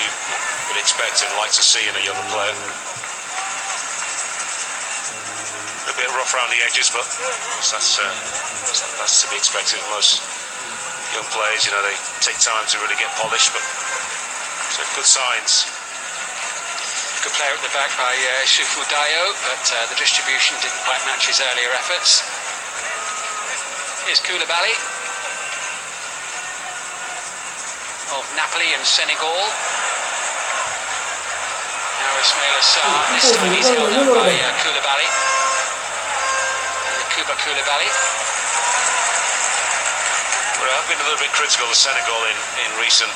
you would expect and like to see in a younger player. A bit rough around the edges, but that's to be expected of most young players. You know, they take time to really get polished, but so good signs. Good player at the back by Isufu Dayo, but the distribution didn't quite match his earlier efforts. Here's Koulibaly of Napoli and Senegal. Now Ismail Assar, this time he's held up by Koulibaly. Koulibaly. Well, I've been a little bit critical of Senegal in recent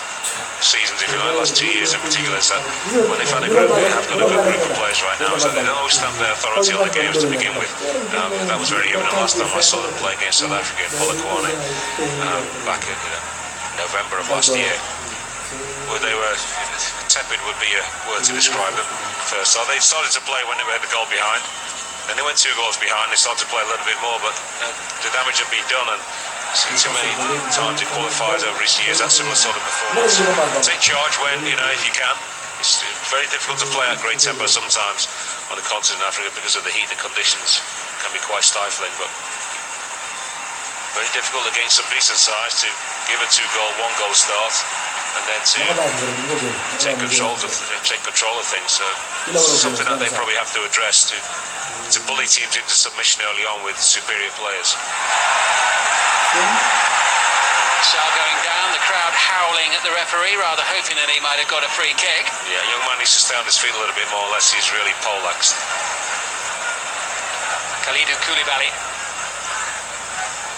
seasons, if you like, the last 2 years in particular, is that when they've had a group, they have got a good group of players right now, so they don't always stamp their authority on the games to begin with. That was very evident last time I saw them play against South Africa in Polokwane back in November of last year, where they were tepid would be a word to describe them first. So they started to play when they had the goal behind. Then they went 2 goals behind, they started to play a little bit more, but the damage had been done, and seen too many times in qualifiers over recent years that similar sort of performance. Take charge when, if you can. It's very difficult to play at great tempo sometimes on the continent of Africa because of the heat, the conditions can be quite stifling, but very difficult against some decent sides to give a 1-goal start and then to take control of things. So it's something that they probably have to address to bully teams into submission early on with superior players. Sar going down, the crowd howling at the referee, rather hoping that he might have got a free kick. Yeah, young man needs to stay on his feet a little bit more, unless he's really poleaxed. Kalidou Koulibaly.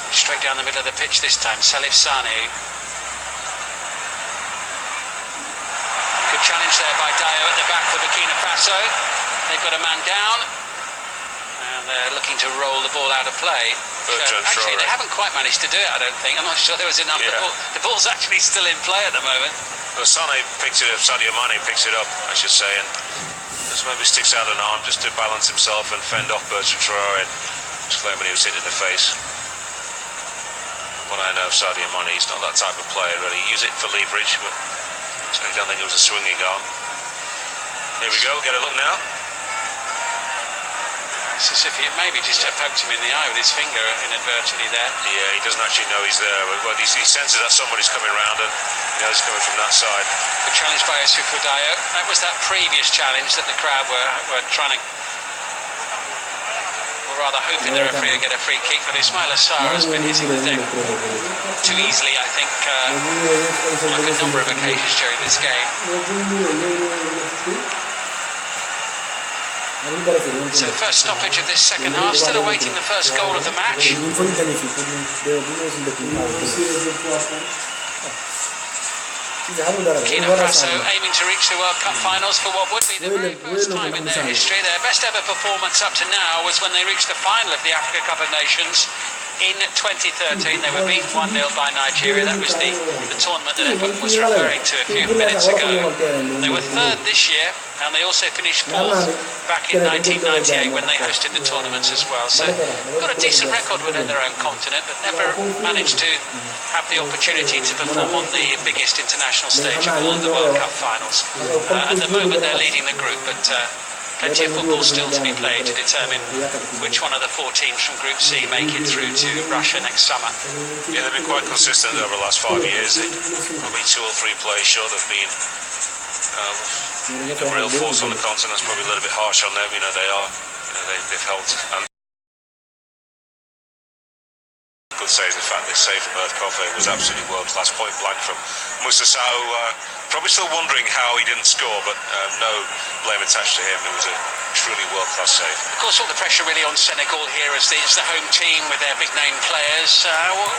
Straight down the middle of the pitch this time, Salif Sane. Good challenge there by Dayo at the back for Burkina Faso. They've got a man down, and they're looking to roll the ball out of play. Actually, they haven't quite managed to do it, I don't think. I'm not sure there was enough. Yeah. The ball's actually still in play at the moment. Well, Sane picks it up, Sadio Mane picks it up, I should say, and just maybe sticks out an arm just to balance himself and fend off Bertrand Traoré, just claiming he was hit in the face. What I know of Sadio Mane, he's not that type of player, really. He used it for leverage, but I don't think it was a swinging arm. Here we go, get a look now. It's as if he maybe just poked him in the eye with his finger inadvertently there. Yeah, he doesn't actually know he's there, but he senses that somebody's coming around and he knows he's coming from that side. Good challenge by Isufu Dayo. That was that previous challenge that the crowd were trying to, or rather hoping the referee would get a free kick, but Ismail Assar has been hitting the deck too easily, I think, on a number of occasions during this game. So first stoppage of this second half, still awaiting the first goal of the match. Burkina Faso aiming to reach the World Cup finals for what would be the very first time in their history. Their best ever performance up to now was when they reached the final of the Africa Cup of Nations in 2013. They were beaten 1-0 by Nigeria. That was the tournament that Evan was referring to a few minutes ago. They were third this year, and they also finished fourth back in 1998 when they hosted the tournaments as well. So got a decent record within their own continent, but never managed to have the opportunity to perform on the biggest international stage of all of the World Cup finals. At the moment they're leading the group, but plenty of football still to be played to determine which one of the 4 teams from Group C make it through to Russia next summer. Yeah, they've been quite consistent over the last 5 years. Probably 2 or 3 players short of being a real force on the continent. That's probably a little bit harsh on them. They've held. Good save. The fact they saved from Earth Coffey was absolutely world class. Point blank from Moussa Sow. Probably still wondering how he didn't score, but no blame attached to him. It was a truly world-class save. Of course, all the pressure really on Senegal here as the home team with their big-name players.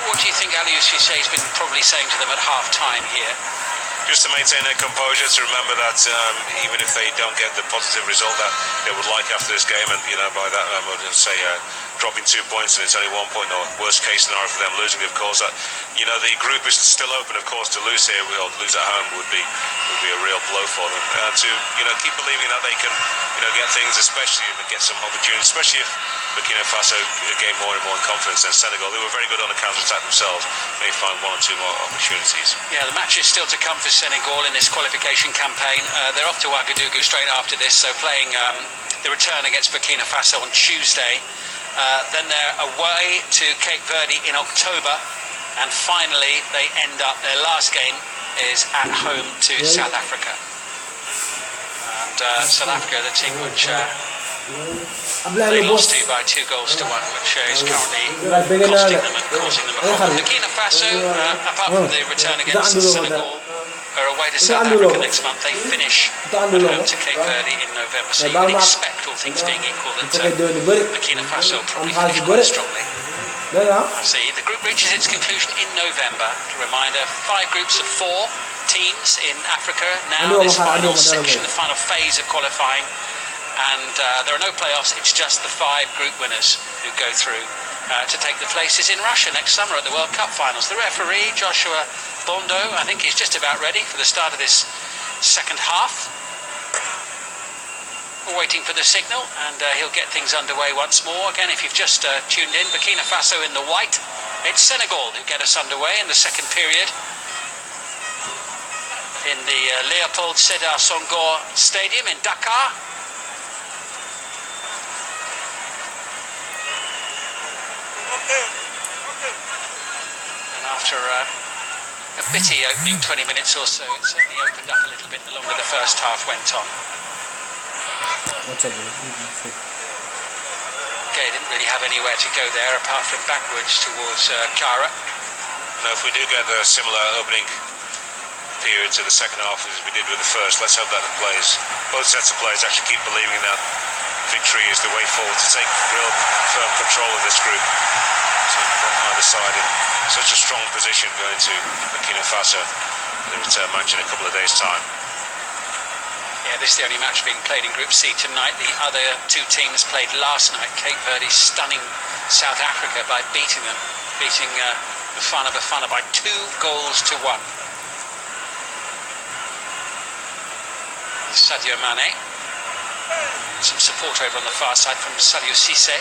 What do you think Aliou Cissé has been probably saying to them at half-time here? Just to maintain their composure, to remember that even if they don't get the positive result that they would like after this game, and by that I would say dropping 2 points and it's only 1 point, or worst case scenario for them losing, of course, that the group is still open, of course. To lose here or lose at home would be a real blow for them. To keep believing that they can get things, especially if they get some opportunities, especially if Burkina Faso gained more and more confidence than Senegal. They were very good on the counter-attack themselves. They found one or two more opportunities. Yeah, the match is still to come for Senegal in this qualification campaign. They're off to Ouagadougou straight after this, so playing the return against Burkina Faso on Tuesday. Then they're away to Cape Verde in October, and finally they end up, their last game is at home to South Africa. And South Africa, the team which they lost to by 2 goals to 1, which is currently costing them and causing them a problem. Burkina Faso, apart from the return against Senegal, are away to South Africa next month. They finish at home to Cape Verde in November, so you would expect, all things being equal, that Burkina Faso will probably finish quite strongly. See, the group reaches its conclusion in November. A reminder, 5 groups of 4 teams in Africa now, this final section, the final phase of qualifying. And there are no playoffs, it's just the 5 group winners who go through to take the places in Russia next summer at the World Cup finals. The referee, Joshua Bondo, I think he's just about ready for the start of this second half. We're waiting for the signal, and he'll get things underway once more. Again, if you've just tuned in, Burkina Faso in the white. It's Senegal who get us underway in the second period in the Léopold Sédar Senghor Stadium in Dakar. And after a bitty opening 20 minutes or so, it certainly opened up a little bit the longer the first half went on. Okay, didn't really have anywhere to go there apart from backwards towards Kara. Now, if we do get a similar opening period to the second half as we did with the first, let's hope that the players, both sets of players, actually keep believing that victory is the way forward to take real firm control of this group. So either side in such a strong position going to Burkina Faso, the return match in a couple of days' time. Yeah, this is the only match being played in Group C tonight. The other 2 teams played last night. Cape Verde stunning South Africa by beating Bafana by 2 goals to 1. Sadio Mane. Some support over on the far side from Saliou Cissé.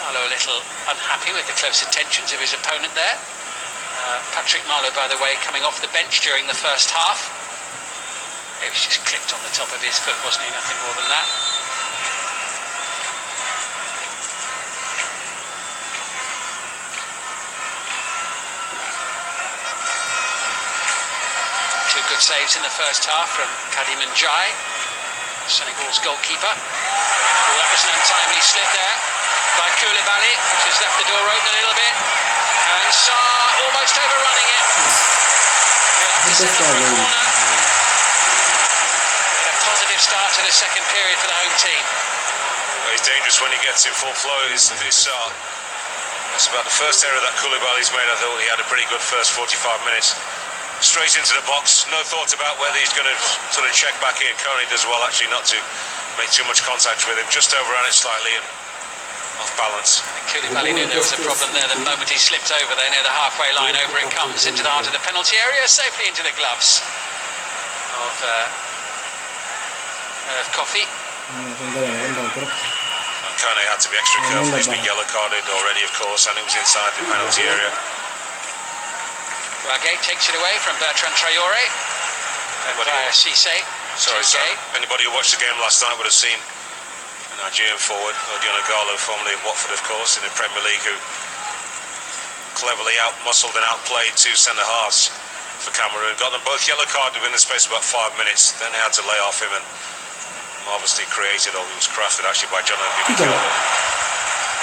Marlowe a little unhappy with the close attentions of his opponent there. Patrick Marlowe, by the way, coming off the bench during the first half. It was just clipped on the top of his foot, wasn't he? Nothing more than that. Two good saves in the first half from Kadim Ndiaye, Senegal's goalkeeper. Oh, that was an untimely slip there by Koulibaly, which has left the door open a little bit. And Sarr almost overrunning it. A positive start to the second period for the home team. Well, he's dangerous when he gets in full flow, is Sarr. That's about the first error that Koulibaly's made. I thought he had a pretty good first 45 minutes. Straight into the box, no thought about whether he's going to sort of check back in. Coney does well actually not to make too much contact with him, just overran it slightly and off balance. Koulibaly knew there was a problem there the moment he slipped over there near the halfway line. Over it comes into the heart of the penalty area, safely into the gloves of Kofi. Kone had to be extra careful. He's been yellow carded already, of course, and it was inside the penalty area. Ragay takes it away from Bertrand Traoré. Via Cissé. Sorry, anybody who watched the game last night would have seen a Nigerian forward, Odiona Gallo, formerly of Watford, of course, in the Premier League, who cleverly out-muscled and outplayed 2 centre-halves for Cameroon. Got them both yellow carded within the space of about 5 minutes. Then they had to lay off him, and marvellously created, or it was crafted actually by John Obi Mikel.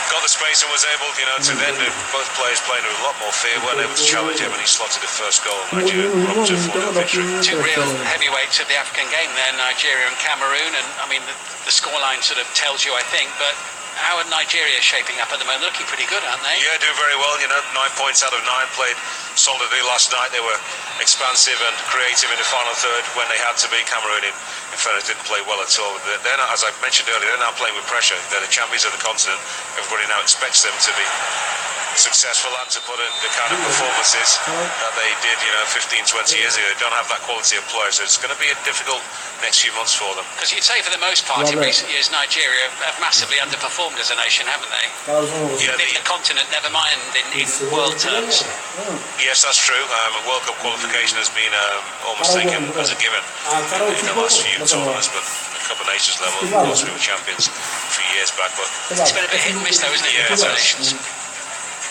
Got the space and was able, to then do both players playing with a lot more fear, weren't able to challenge him, and he slotted the first goal. Nigeria brought to a 4-0 victory. 2 real heavyweights of the African game there, Nigeria and Cameroon, and I mean the scoreline sort of tells you, I think, but how are Nigeria shaping up at the moment? They're looking pretty good, aren't they? Yeah, doing very well, 9 points out of 9, played solidly last night. They were expansive and creative in the final third when they had to be. Cameroon, in fairness, didn't play well at all. They're not, as I mentioned earlier, they're now playing with pressure. They're the champions of the continent. Everybody now expects them to be successful and to put in the kind of performances that they did, 15, 20 years ago. They don't have that quality of player, so it's going to be a difficult next few months for them. Because you'd say for the most part in recent years, Nigeria have massively underperformed as a nation, haven't they? Yeah, the continent, never mind in world terms. Yes, that's true. World Cup qualification has been almost taken as a given in the last few tournaments, but the Cup of Nations level, of course, we were champions a few years back. But it's been a bit hit and miss, though, isn't it? Yeah, Cup of Nations.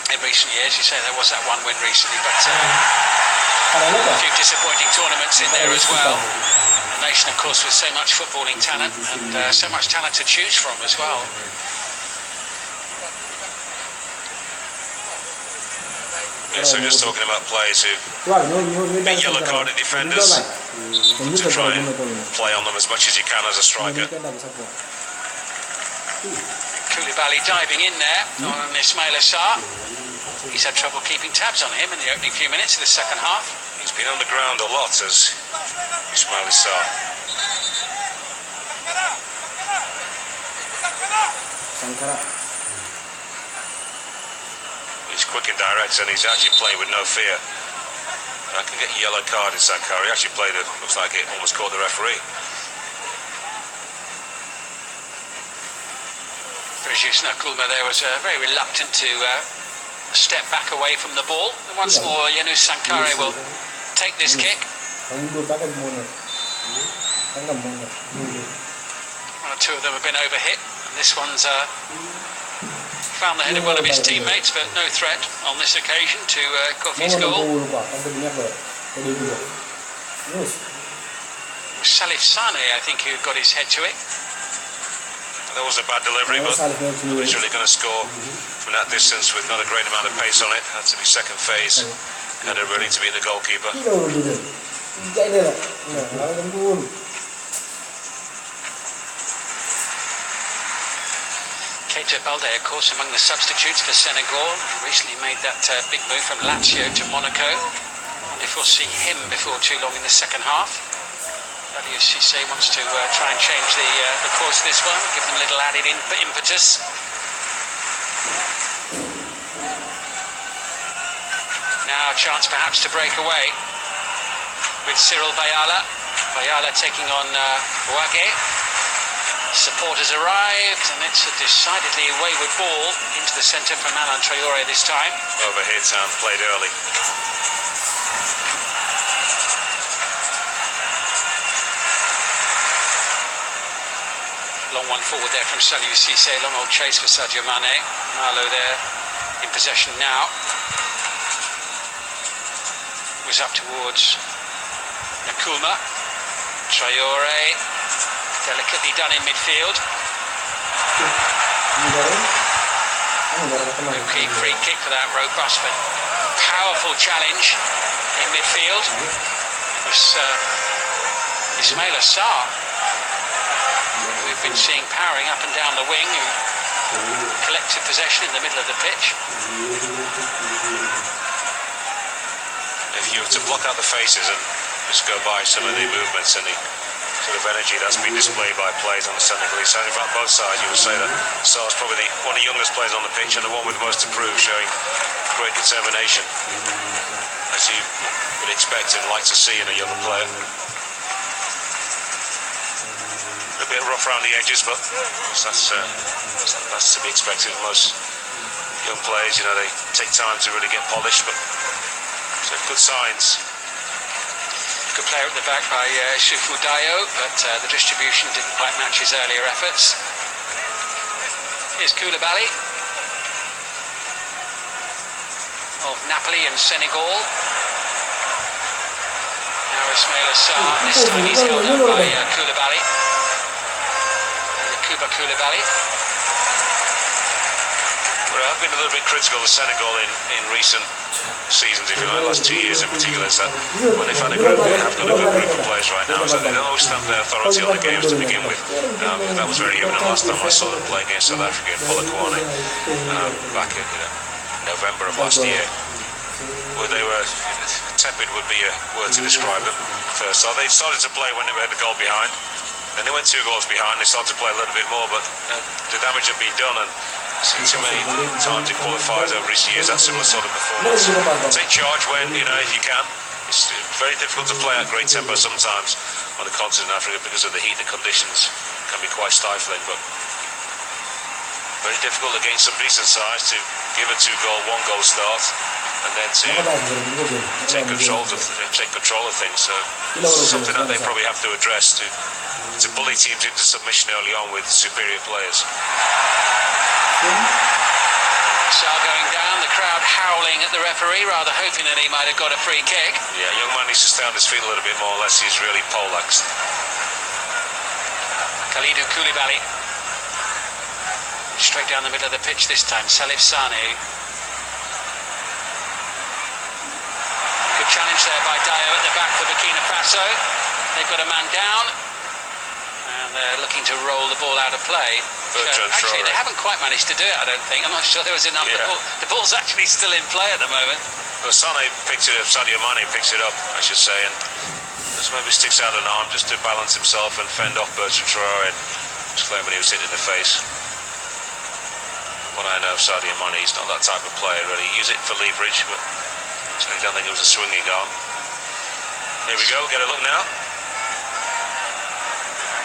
In recent years, you say there was that one win recently, but a few disappointing tournaments in there as well. A nation, of course, with so much footballing talent and so much talent to choose from as well. Yeah, so just talking about players who been yellow-carded defenders to try and play on them as much as you can as a striker. Koulibaly diving in there on Ismail Assar. He's had trouble keeping tabs on him in the opening few minutes of the second half. He's been on the ground a lot as Ismail Assar. He's quick and direct, and he's actually playing with no fear. I can get a yellow card in Sankara. He actually played it, looks like it almost caught the referee. Brigitte Nkulma there was very reluctant to step back away from the ball. And once more, Yannis Sankara will take this kick. One or two of them have been overhit. And this one's found the head of one of his teammates, but no threat on this occasion to Kofi's goal. Salif Sane, I think, who got his head to it. That was a bad delivery, but he's really going to score from that distance with not a great amount of pace on it. Had to be second phase, had it ready to be the goalkeeper. Keita Balde, of course, among the substitutes for Senegal. He recently made that big move from Lazio to Monaco. And if we'll see him before too long in the second half. WCC wants to try and change the course of this one, give them a little added impetus. Now a chance perhaps to break away with Cyril Bayala. Bayala taking on Ouagé. Supporters arrived, and it's a decidedly wayward ball into the centre from Alan Traoré this time. Overhit and played early. Long one forward there from Saliou Cissé, long old chase for Sadio Mane. Marlow there in possession now. Was up towards Nkulma. Traoré, delicately done in midfield. Okay, free kick for that robust but powerful challenge in midfield. It was Ismail Assar, we've been seeing powering up and down the wing, collective possession in the middle of the pitch. If you were to block out the faces and just go by some of the movements and the sort of energy that's been displayed by players on the Senegalese side, in fact both sides, you would say that Sar's probably one of the youngest players on the pitch and the one with the most to prove, showing great determination, as you would expect and like to see in a younger player. A bit rough around the edges, but that's to be expected of most young players. You know, they take time to really get polished, but so good signs. Good player at the back by Issoufou Dayo, but the distribution didn't quite match his earlier efforts. Here's Koulibaly of Napoli and Senegal. Now Ismail Assar, this time he's held up by Koulibaly. Koulibaly. Well, I've been a little bit critical of Senegal in recent seasons, if you like, the last 2 years in particular, is that when they've had a group, they have got a good group of players right now, so they don't always stamp their authority on the games to begin with. That was very evident last time I saw them play against South Africa in Polokwane back in November of last year, where they were tepid would be a word to describe them first. So they started to play when they had the goal behind. Then they went 2 goals behind, they started to play a little bit more, but the damage had been done, and Seen too many times in qualifiers over recent years that similar sort of performance. Take charge when, if you can. It's very difficult to play at great tempo sometimes on the continent of Africa because of the heat. The conditions can be quite stifling, but very difficult against some decent sides to give a 2-goal, 1-goal start and then to take control of things. So it's something that they probably have to address to bully teams into submission early on with superior players. Sal going down, the crowd howling at the referee, rather hoping that he might have got a free kick. Yeah, young man needs to stay on his feet a little bit more, unless he's really poleaxed. Kalidou Koulibaly. Straight down the middle of the pitch this time, Salif Sane. Good challenge there by Dayo at the back for Burkina Faso. They've got a man down, and they're looking to roll the ball out of play. Actually, they haven't quite managed to do it, I don't think. I'm not sure there was enough. Yeah. The ball's actually still in play at the moment. Well, Sane picked it up, Sadio Mane picks it up, I should say, and just maybe sticks out an arm just to balance himself and fend off Bertrand Traoré, just claiming he was hit in the face. What I know of Sadio Mane, he's not that type of player, really. Use it for leverage, but I don't think it was a swinging arm. Here we go, get a look now.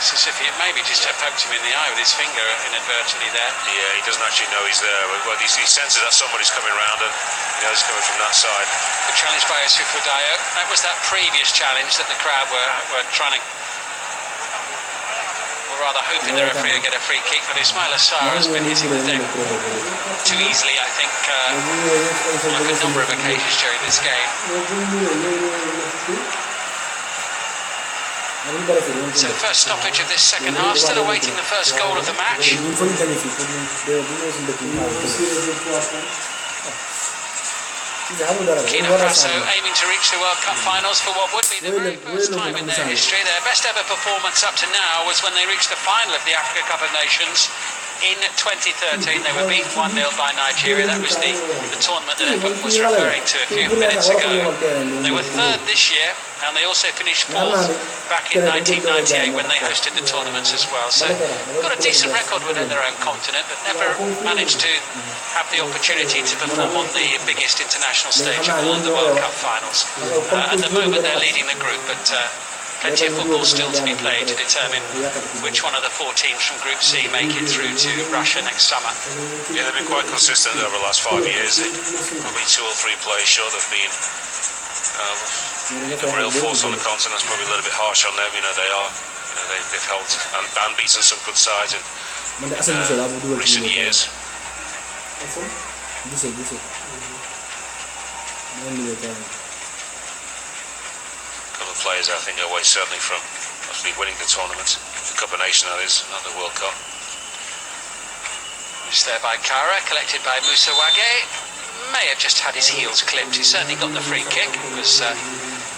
It's as if he maybe just poked him in the eye with his finger inadvertently there. Yeah, he doesn't actually know he's there. Well, he senses that somebody's coming around and he knows he's coming from that side. Good challenge by Youssoufou Dayo. That was that previous challenge that the crowd were trying to, or rather hoping the referee would get a free kick, but Ismaila Sarr has been hitting the deck too easily, I think, on a number of occasions during this game. So first stoppage of this second half, still awaiting the first goal of the match. Burkina Faso aiming to reach the World Cup finals for what would be the very first time in their history. Their best ever performance up to now was when they reached the final of the Africa Cup of Nations in 2013. They were beaten 1-0 by Nigeria. That was the tournament that Edward was referring to a few minutes ago. They were third this year, and they also finished fourth back in 1998 when they hosted the tournaments as well. So got a decent record within their own continent, but never managed to have the opportunity to perform on the biggest international stage of all of the World Cup finals. At the moment they're leading the group, but plenty of football still to be played to determine which one of the 4 teams from Group C make it through to Russia next summer. Yeah, they've been quite consistent over the last 5 years. Probably 2 or 3 players short of being a real force on the continent. That's probably a little bit harsh on them. They've held and beaten some good sides in recent years. Couple of players I think are away certainly from possibly winning the tournament, the Cup of Nations that is, not the World Cup. It's there by Kara, collected by Moussa Wagué. May have just had his heels clipped. He certainly got the free kick. It was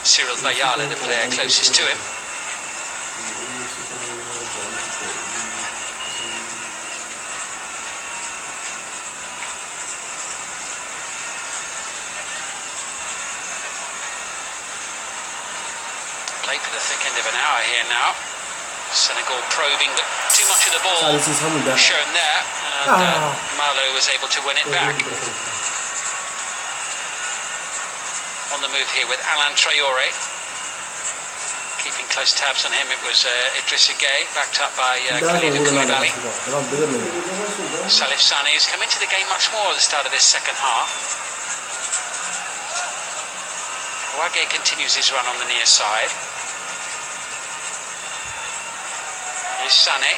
Cyril Bayala, the player closest to him. Played for the thick end of an hour here now. Senegal probing, but too much of the ball shown there, and Malo was able to win it back. On the move here with Alain Traoré. Keeping close tabs on him, it was Idrissa Gueye, backed up by Kalidou Koulibaly. Salif Sane has come into the game much more at the start of this second half. Wagué continues his run on the near side. Here's Sane.